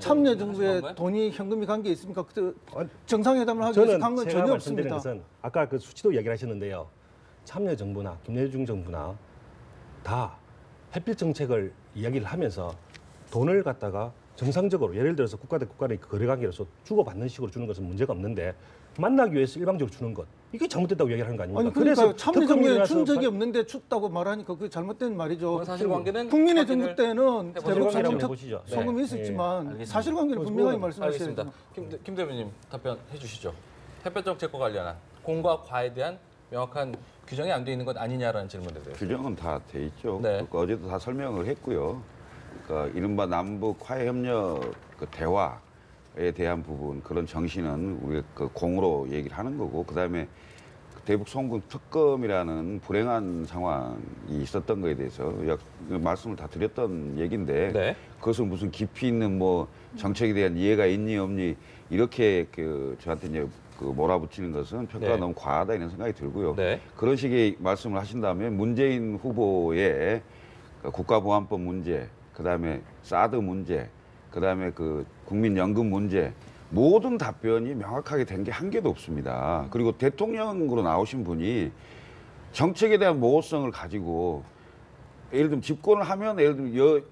참여정부에 돈이 현금이 간 게 있습니까? 정상회담을 하기 위해서 간 건 전혀 없습니다. 것은 아까 그 수치도 이야기를 하셨는데요. 참여정부나 김대중 정부나 다 햇빛 정책을 이야기를 하면서 돈을 갖다가 정상적으로 예를 들어서 국가 대 국간의 거래관계로서 주고받는 식으로 주는 것은 문제가 없는데 만나기 위해서 일방적으로 주는 것 이게 잘못됐다고 얘기를 하는 거 아닙니까? 아니 그러니까 참여정부에 준 적이 없는데 줬다고 말하니까 그게 잘못된 말이죠. 사실관계는 국민의 정부 때는 대북 보시죠. 송금이 있었지만 사실관계를 분명하게 말씀하셔야죠. 김 대표님 답변해 주시죠. 햇볕 정책과 관련한 공과 과에 대한 명확한 규정이 안 돼 있는 것 아니냐라는 질문에 대해서. 규정은 다 돼 있죠. 네. 그러니까 어제도 다 설명을 했고요. 그러니까 이른바 남북 화해 협력 그 대화에 대한 부분 그런 정신은 우리가 그 공으로 얘기를 하는 거고 그다음에 대북 송금 특검이라는 불행한 상황이 있었던 거에 대해서 말씀을 다 드렸던 얘기인데 네. 그것은 무슨 깊이 있는 뭐 정책에 대한 이해가 있니 없니 이렇게 저한테 이제 몰아붙이는 것은 평가가 네. 너무 과하다 이런 생각이 들고요. 네. 그런 식의 말씀을 하신다면 문재인 후보의 국가보안법 문제, 그다음에 사드 문제, 그다음에 국민연금 문제 모든 답변이 명확하게 된 게 한 개도 없습니다. 그리고 대통령으로 나오신 분이 정책에 대한 모호성을 가지고 예를 들면 집권을 하면 예를 들면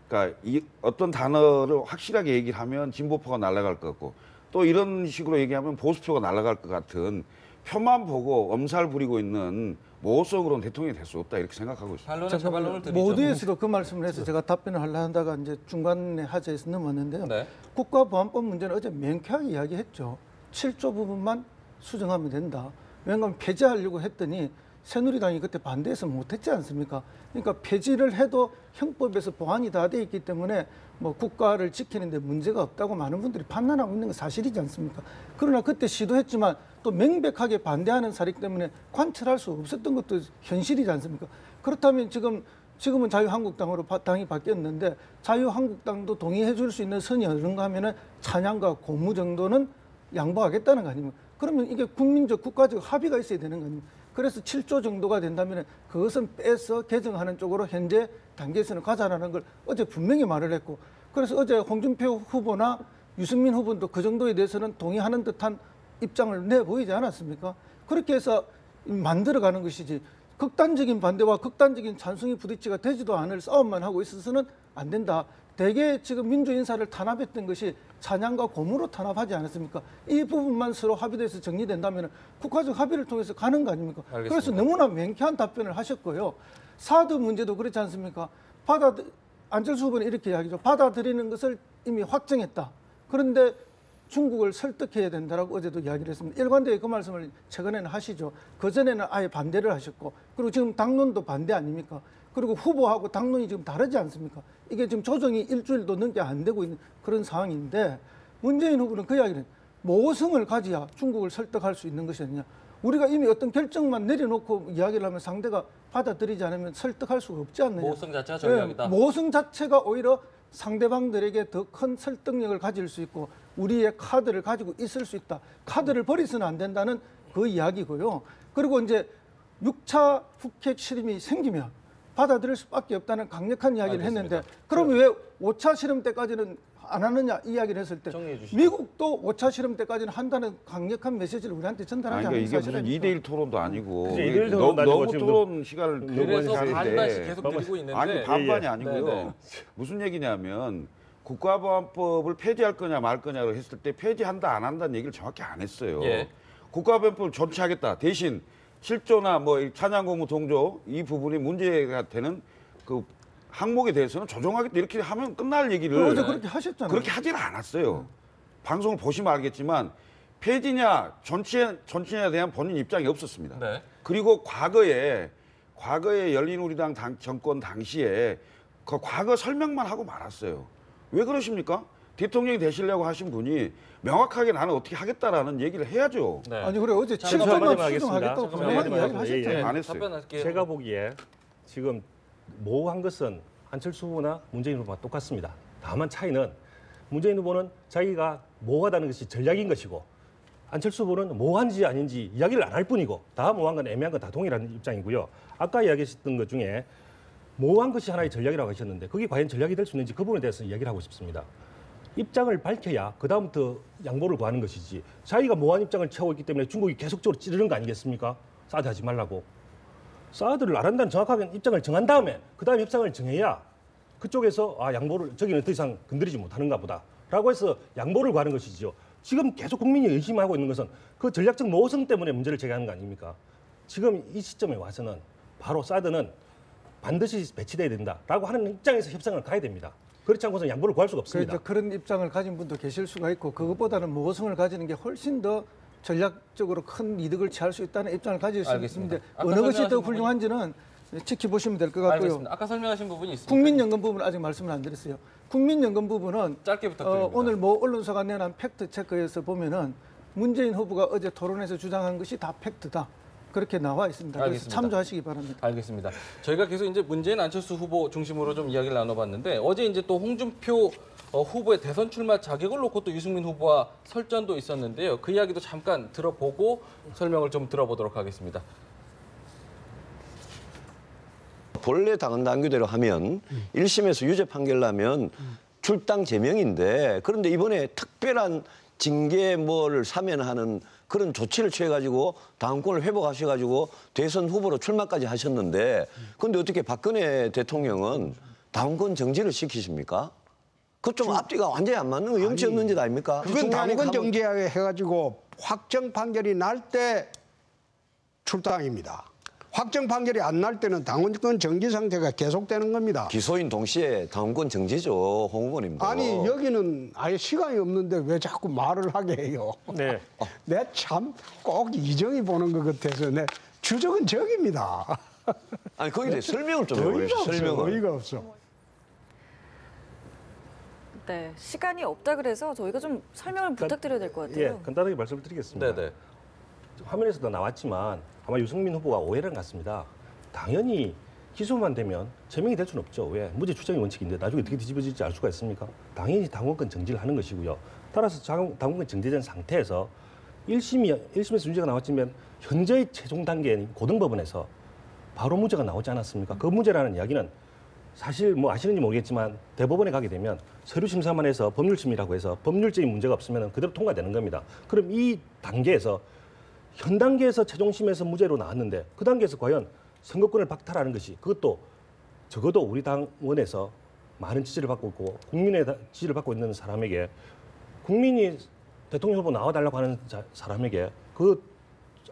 그러니까 어떤 단어를 확실하게 얘기를 하면 진보표가 날아갈 것 같고 또 이런 식으로 얘기하면 보수표가 날아갈 것 같은 표만 보고 엄살 부리고 있는 모호성으로는 대통령이 될 수 없다 이렇게 생각하고 있습니다. 반론을 드리죠. 모두에서도 그 말씀을 해서 제가 답변을 하려 하다가 이제 중간에 하자에서 넘었는데요. 네. 국가보안법 문제는 어제 명쾌하게 이야기했죠. 7조 부분만 수정하면 된다. 왜냐하면 폐지하려고 했더니 새누리당이 그때 반대해서 못했지 않습니까? 그러니까 폐지를 해도 형법에서 보완이 다 돼 있기 때문에 뭐 국가를 지키는데 문제가 없다고 많은 분들이 판단하고 있는 건 사실이지 않습니까? 그러나 그때 시도했지만 또 명백하게 반대하는 사례 때문에 관철할 수 없었던 것도 현실이지 않습니까? 그렇다면 지금은 자유한국당으로 당이 바뀌었는데 자유한국당도 동의해 줄 수 있는 선이 어른가 하면은 찬양과 고무 정도는 양보하겠다는 거 아닙니까? 그러면 이게 국민적 국가적 합의가 있어야 되는 거 아닙니까? 그래서 7조 정도가 된다면 그것은 빼서 개정하는 쪽으로 현재 단계에서는 가자라는 걸 어제 분명히 말을 했고 그래서 어제 홍준표 후보나 유승민 후보도 그 정도에 대해서는 동의하는 듯한 입장을 내보이지 않았습니까? 그렇게 해서 만들어가는 것이지 극단적인 반대와 극단적인 찬성이 부딪히가 되지도 않을 싸움만 하고 있어서는 안 된다. 대개 지금 민주인사를 탄압했던 것이 찬양과 고무로 탄압하지 않았습니까? 이 부분만 서로 합의돼서 정리된다면 국가적 합의를 통해서 가는 거 아닙니까? 알겠습니다. 그래서 너무나 명쾌한 답변을 하셨고요. 사드 문제도 그렇지 않습니까? 안철수 후보는 이렇게 이야기죠. 받아들이는 것을 이미 확정했다. 그런데 중국을 설득해야 된다라고 어제도 이야기를 했습니다. 일관되게 그 말씀을 최근에는 하시죠. 그전에는 아예 반대를 하셨고 그리고 지금 당론도 반대 아닙니까? 그리고 후보하고 당론이 지금 다르지 않습니까? 이게 지금 조정이 일주일도 넘게 안 되고 있는 그런 상황인데 문재인 후보는 그 이야기는 모성을 가져야 중국을 설득할 수 있는 것이 아니냐. 우리가 이미 어떤 결정만 내려놓고 이야기를 하면 상대가 받아들이지 않으면 설득할 수가 없지 않느냐. 모성 자체가 전략이다. 모성 자체가 오히려 상대방들에게 더 큰 설득력을 가질 수 있고 우리의 카드를 가지고 있을 수 있다. 카드를 버리서는 안 된다는 그 이야기고요. 그리고 이제 6차 북핵 실험이 생기면 받아들일 수밖에 없다는 강력한 이야기를 알겠습니다. 했는데 그러면 왜 5차 실험 때까지는 안 하느냐 이야기를 했을 때 정리해 주시죠. 미국도 5차 실험 때까지는 한다는 강력한 메시지를 우리한테 전달하지 않는 이게 무슨 사실입니까? 2대1 토론도 아니고 그치, 2대1 토론도 아니고 너무 지금 토론 시간을 그래서 하는데 반반씩 계속 드리고 있는데 아니 반반이 아니고요. 네. 무슨 얘기냐면 국가보안법을 폐지할 거냐 말 거냐로 했을 때 폐지한다 안 한다는 얘기를 정확히 안 했어요. 예. 국가보안법을 존치하겠다. 대신 7조나 뭐 찬양고무 동조 이 부분이 문제가 되는 그 항목에 대해서는 조정하겠다 이렇게 하면 끝날 얘기를 어제 그렇게 하셨잖아요. 그렇게 하질 않았어요. 방송을 보시면 알겠지만 폐지냐 존치냐에 대한 본인 입장이 없었습니다. 네. 그리고 과거에 열린우리당 정권 당시에 그 과거 설명만 하고 말았어요. 왜 그러십니까? 대통령이 되시려고 하신 분이 명확하게 나는 어떻게 하겠다라는 얘기를 해야죠. 네. 아니 그래 어제 자, 7조만 잠깐만요. 수정하겠다고 잠깐만요. 분명하게 예, 이야기하셨잖아요. 예. 안 했어요. 답변할게요. 제가 보기에 지금 모호한 것은 안철수 후보나 문재인 후보가 똑같습니다. 다만 차이는 문재인 후보는 자기가 모호하다는 것이 전략인 것이고 안철수 후보는 모호한지 아닌지 이야기를 안 할 뿐이고 다 모호한 건 애매한 건 다 동일한 입장이고요. 아까 이야기하셨던 것 중에 모호한 것이 하나의 전략이라고 하셨는데 그게 과연 전략이 될 수 있는지 그 부분에 대해서 이야기를 하고 싶습니다. 입장을 밝혀야 그다음부터 양보를 구하는 것이지 자기가 모호한 입장을 채우고 있기 때문에 중국이 계속적으로 찌르는 거 아니겠습니까? 사드 하지 말라고. 사드를 안 한다는 정확하게 입장을 정한 다음에 그다음 협상을 정해야 그쪽에서 양보를 저기는 더 이상 건드리지 못하는가 보다라고 해서 양보를 구하는 것이죠. 지금 계속 국민이 의심하고 있는 것은 그 전략적 모호성 때문에 문제를 제기하는 거 아닙니까? 지금 이 시점에 와서는 바로 사드는 반드시 배치돼야 된다라고 하는 입장에서 협상을 가야 됩니다. 그렇지 않고서 양보를 구할 수가 없습니다. 그런 입장을 가진 분도 계실 수가 있고 그것보다는 모호성을 가지는 게 훨씬 더 전략적으로 큰 이득을 취할 수 있다는 입장을 가질 수 알겠습니다. 있는데 아까 어느 것이 더 설명하신 훌륭한지는 지켜보시면 될 것 같고요. 알겠습니다. 아까 설명하신 부분이 있습니다. 국민연금 부분 아직 말씀을 안 드렸어요. 국민연금 부분은 짧게 부탁드립니다. 오늘 뭐 언론사가 내놓은 팩트 체크에서 보면은 문재인 후보가 어제 토론에서 주장한 것이 다 팩트다. 그렇게 나와 있습니다. 그래서 알겠습니다. 참조하시기 바랍니다. 알겠습니다. 저희가 계속 이제 문재인 안철수 후보 중심으로 좀 이야기를 나눠봤는데 어제 이제 또 홍준표 후보의 대선 출마 자격을 놓고 또 유승민 후보와 설전도 있었는데요. 그 이야기도 잠깐 들어보고 설명을 좀 들어보도록 하겠습니다. 본래 당헌 당규대로 하면 1심에서 유죄 판결 나면 출당 제명인데 그런데 이번에 특별한 징계 뭐를 사면하는 그런 조치를 취해가지고 당권을 회복하셔가지고 대선 후보로 출마까지 하셨는데 그런데 어떻게 박근혜 대통령은 당권 정지를 시키십니까? 그 좀 앞뒤가 완전히 안 맞는 거 영치 없는 짓 아닙니까? 그건 당권 정지해가지고 확정 판결이 날 때 출당입니다. 확정 판결이 안 날 때는 당원권 정지 상태가 계속되는 겁니다. 기소인 동시에 당권 정지죠, 홍 후보님도. 아니 여기는 아예 시간이 없는데 왜 자꾸 말을 하게 해요? 네. 내 참 꼭 이정이 보는 것 같아서 내 주적은 적입니다. 아니 거기에 대해 설명을 좀 어이가 해보세요. 없어. 설명을. 어이가 없어. 네, 시간이 없다 그래서 저희가 좀 설명을 부탁드려야 될 것 같아요. 예, 간단하게 말씀을 드리겠습니다. 네네. 화면에서도 나왔지만 아마 유승민 후보가 오해를 같습니다. 당연히 기소만 되면 제명이 될 수는 없죠. 왜? 무죄 추정의 원칙인데 나중에 어떻게 뒤집어질지 알 수가 있습니까? 당연히 당원권 정지를 하는 것이고요. 따라서 당원권 정지된 상태에서 1심에서 유죄가 나왔지만 현재의 최종 단계인 고등법원에서 바로 무죄가 나오지 않았습니까? 그 무죄라는 이야기는 사실 뭐 아시는지 모르겠지만 대법원에 가게 되면 서류 심사만 해서 법률심이라고 해서 법률적인 문제가 없으면 그대로 통과되는 겁니다. 그럼 이 단계에서 현 단계에서 최종심에서 무죄로 나왔는데 그 단계에서 과연 선거권을 박탈하는 것이 그것도 적어도 우리 당원에서 많은 지지를 받고 있고 국민의 지지를 받고 있는 사람에게 국민이 대통령 후보 나와달라고 하는 사람에게 그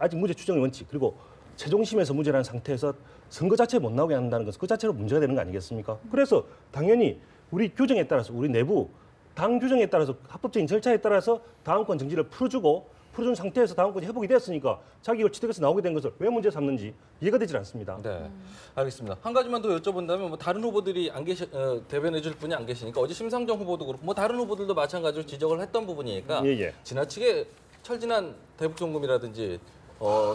아직 무죄 추정의 원칙 그리고 최종심에서 무죄라는 상태에서 선거 자체 못 나오게 한다는 것은 그 자체로 문제가 되는 거 아니겠습니까? 그래서 당연히 우리 규정에 따라서 우리 내부 당 규정에 따라서 합법적인 절차에 따라서 당원권 정지를 풀어준 상태에서 당원권이 회복이 됐으니까 자기 이걸 취득해서 나오게 된 것을 왜 문제 삼는지 이해가 되질 않습니다. 네, 알겠습니다. 한 가지만 더 여쭤본다면 뭐 다른 후보들이 대변해줄 분이 안 계시니까 어제 심상정 후보도 그렇고 뭐 다른 후보들도 마찬가지로 지적을 했던 부분이니까 지나치게 철진한 대북송금이라든지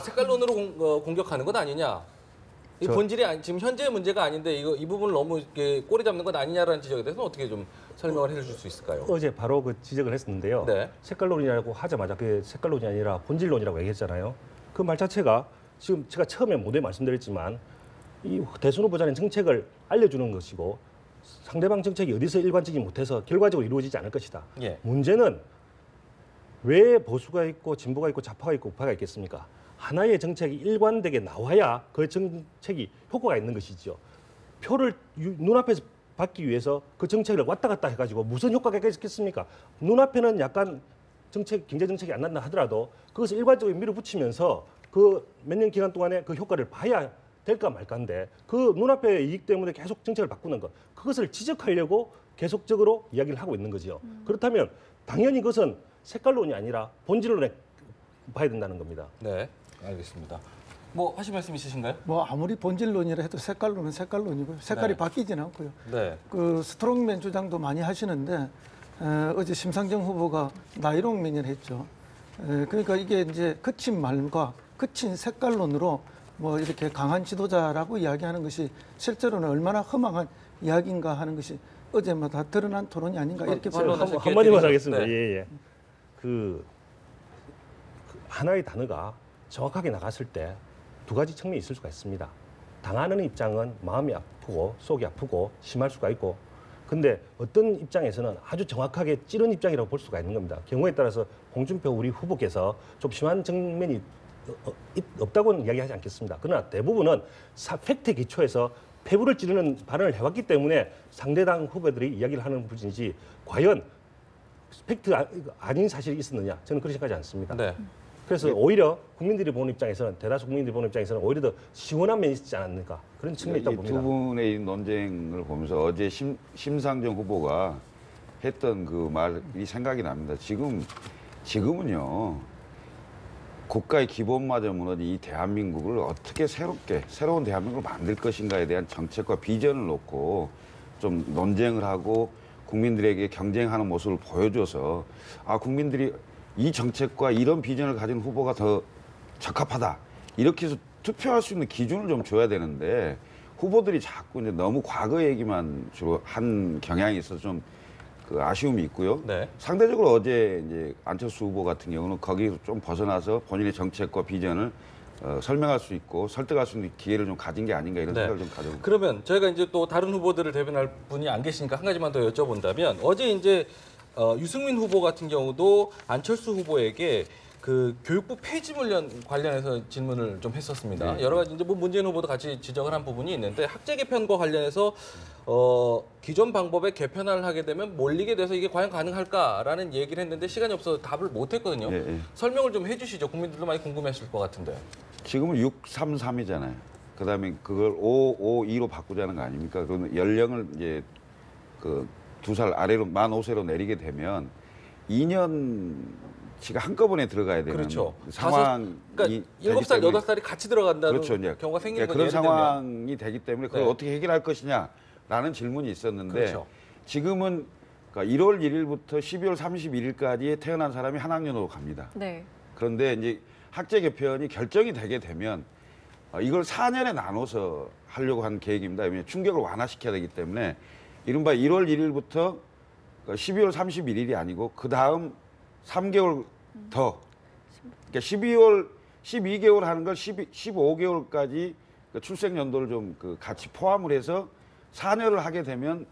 색깔론으로 공격하는 것 아니냐. 이 본질이 지금 현재의 문제가 아닌데 이 부분을 너무 이렇게 꼬리 잡는 것 아니냐라는 지적에 대해서 어떻게 좀 설명을 해줄 수 있을까요? 어제 바로 그 지적을 했었는데요. 네. 색깔론이라고 하자마자 그게 색깔론이 아니라 본질론이라고 얘기했잖아요. 그 말 자체가 지금 제가 처음에 모두에 말씀드렸지만 이 대선 후보자는 정책을 알려주는 것이고 상대방 정책이 어디서 일관적이 못해서 결과적으로 이루어지지 않을 것이다. 예. 문제는 왜 보수가 있고 진보가 있고 좌파가 있고 우파가 있겠습니까? 하나의 정책이 일관되게 나와야 그 정책이 효과가 있는 것이죠. 표를 눈앞에서 받기 위해서 그 정책을 왔다 갔다 해가지고 무슨 효과가 있겠습니까? 눈앞에는 약간 경제 정책이 안 난다 하더라도 그것을 일관적으로 밀어붙이면서 그 몇 년 기간 동안에 그 효과를 봐야 될까 말까인데 그 눈앞의 이익 때문에 계속 정책을 바꾸는 것 그것을 지적하려고 계속적으로 이야기를 하고 있는 거죠. 그렇다면 당연히 그것은 색깔론이 아니라 본질론에 봐야 된다는 겁니다. 네, 알겠습니다. 뭐 하실 말씀 있으신가요? 뭐 아무리 본질론이라 해도 색깔론은 색깔론이고요. 색깔이 네. 바뀌지는 않고요. 네. 그 스트롱맨 주장도 많이 하시는데 어제 심상정 후보가 나이롱맨을 했죠. 그러니까 이게 이제 거친 말과 거친 색깔론으로 뭐 이렇게 강한 지도자라고 이야기하는 것이 실제로는 얼마나 허망한 이야기인가 하는 것이 어제 뭐 다 드러난 토론이 아닌가 이렇게 반론하실 한마디만 계획이죠? 하겠습니다. 네. 예. 그 하나의 단어가 정확하게 나갔을 때 두 가지 측면이 있을 수가 있습니다. 당하는 입장은 마음이 아프고 속이 아프고 심할 수가 있고 근데 어떤 입장에서는 아주 정확하게 찌른 입장이라고 볼 수가 있는 겁니다. 경우에 따라서 홍준표 우리 후보께서 좀 심한 측면이 없다고는 이야기하지 않겠습니다. 그러나 대부분은 팩트 기초에서 폐부를 찌르는 발언을 해왔기 때문에 상대당 후보들이 이야기를 하는 부분이지 과연 팩트 아닌 사실이 있었느냐 저는 그렇게 생각하지 않습니다. 네. 그래서 오히려 국민들이 보는 입장에서는 대다수 국민들이 보는 입장에서는 오히려 더 시원한 면이 있지 않았는가 그런 측면이 있다고 봅니다. 두 분의 논쟁을 보면서 어제 심상정 후보가 했던 그 말이 생각이 납니다. 지금은요 국가의 기본마저 무너진 이 대한민국을 어떻게 새로운 대한민국을 만들 것인가에 대한 정책과 비전을 놓고 좀 논쟁을 하고 국민들에게 경쟁하는 모습을 보여줘서 국민들이 이 정책과 이런 비전을 가진 후보가 더 적합하다. 이렇게 해서 투표할 수 있는 기준을 좀 줘야 되는데 후보들이 자꾸 이제 너무 과거 얘기만 주로 한 경향이 있어서 좀 그 아쉬움이 있고요. 네. 상대적으로 어제 이제 안철수 후보 같은 경우는 거기서 좀 벗어나서 본인의 정책과 비전을 설명할 수 있고 설득할 수 있는 기회를 좀 가진 게 아닌가 이런 생각을 좀 가져봅니다. 그러면 저희가 이제 또 다른 후보들을 대변할 분이 안 계시니까 한 가지만 더 여쭤본다면 어제 이제 유승민 후보 같은 경우도 안철수 후보에게 그 교육부 폐지물 관련해서 질문을 좀 했었습니다. 여러 가지 이제 뭐 문재인 후보도 같이 지적을 한 부분이 있는데 학제 개편과 관련해서 기존 방법에 개편을 하게 되면 몰리게 돼서 이게 과연 가능할까라는 얘기를 했는데 시간이 없어서 답을 못 했거든요. 설명을 좀 해주시죠. 국민들도 많이 궁금해하실 것 같은데. 지금은 633이잖아요. 그다음에 그걸 552로 바꾸자는 거 아닙니까? 그러면 연령을 이제 그 2살 아래로 만 5세로 내리게 되면 2년치가 한꺼번에 들어가야 되는 그렇죠. 상황이 그러니까 되기 7살, 때문에 8살이 같이 들어간다는 그렇죠. 이제 경우가 생기는 거죠. 그런 예를 들면. 상황이 되기 때문에 그걸 네. 어떻게 해결할 것이냐라는 질문이 있었는데 그렇죠. 지금은 그러니까 1월 1일부터 12월 31일까지에 태어난 사람이 한 학년으로 갑니다. 네. 그런데 이제 학제 개편이 결정이 되게 되면 이걸 4년에 나눠서 하려고 한 계획입니다. 왜냐하면 충격을 완화시켜야 되기 때문에 이른바 1월 1일부터 12월 31일이 아니고 그 다음 3개월 더 그러니까 12개월 하는 걸 15개월까지 출생 연도를 좀 같이 포함을 해서 4년을 하게 되면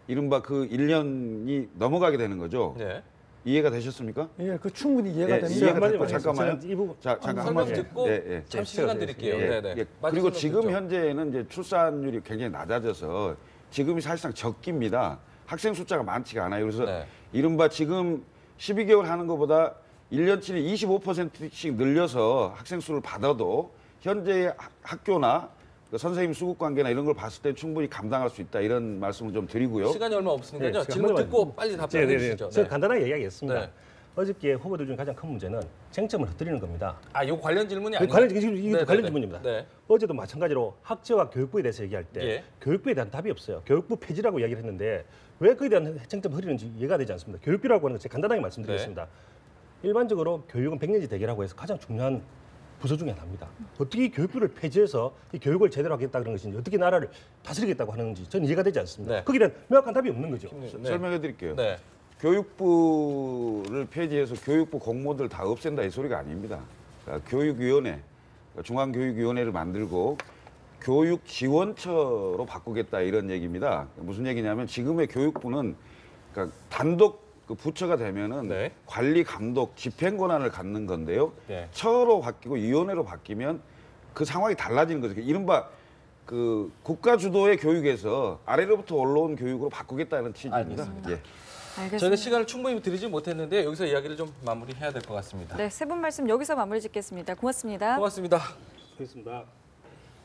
이른바 그 1년이 넘어가게 되는 거죠. 네. 이해가 되셨습니까? 예, 그 충분히 이해가 됩니다. 이해가 한마디만 됐고 잠깐만요. 하겠습니다. 이 부분 잠깐 설명 한번 듣고 잠시 시간 드릴게요. 예, 네네. 예. 마지막 그리고 설명 지금 듣죠. 현재는 이제 출산율이 굉장히 낮아져서 지금이 사실상 적기입니다. 학생 숫자가 많지가 않아요. 그래서 네. 이른바 지금 12개월 하는 것보다 1년치를 25%씩 늘려서 학생 수를 받아도 현재의 학교나 그 선생님 수급 관계나 이런 걸 봤을 때 충분히 감당할 수 있다 이런 말씀을 좀 드리고요. 시간이 얼마 없으니까요. 네, 질문 한번 듣고 빨리 답변해 주시죠. 제가 간단하게 이야기하겠습니다. 네. 어저께 후보들 중 가장 큰 문제는 쟁점을 흩뜨리는 겁니다. 아, 요 관련 질문이 아니에요. 관련 질문입니다. 네. 어제도 마찬가지로 학제와 교육부에 대해서 얘기할 때 예. 교육부에 대한 답이 없어요. 교육부 폐지라고 이야기를 했는데 왜 그에 대한 쟁점을 흐리는지 이해가 되지 않습니다. 교육비라고 하는 것 제가 간단하게 말씀드리겠습니다. 네. 일반적으로 교육은 백년지 대계라고 해서 가장 중요한 부서 중에 하나입니다. 어떻게 교육부를 폐지해서 이 교육을 제대로 하겠다 그런 것인지 어떻게 나라를 다스리겠다고 하는지 저는 이해가 되지 않습니다. 네. 거기에 대한 명확한 답이 없는 거죠. 네. 설명해 드릴게요. 네. 교육부를 폐지해서 교육부 공무원들 다 없앤다 이 소리가 아닙니다. 그러니까 교육위원회, 중앙교육위원회를 만들고 교육지원처로 바꾸겠다 이런 얘기입니다. 무슨 얘기냐면 지금의 교육부는 그러니까 단독 그 부처가 되면은 네. 관리, 감독, 집행 권한을 갖는 건데요. 네. 처로 바뀌고 위원회로 바뀌면 그 상황이 달라지는 거죠. 이른바 그 국가 주도의 교육에서 아래로부터 올라온 교육으로 바꾸겠다는 취지입니다. 예. 알겠습니다. 저희가 시간을 충분히 드리지 못했는데 여기서 이야기를 좀 마무리해야 될 것 같습니다. 네, 세 분 말씀 여기서 마무리 짓겠습니다. 고맙습니다. 고맙습니다. 그렇습니다.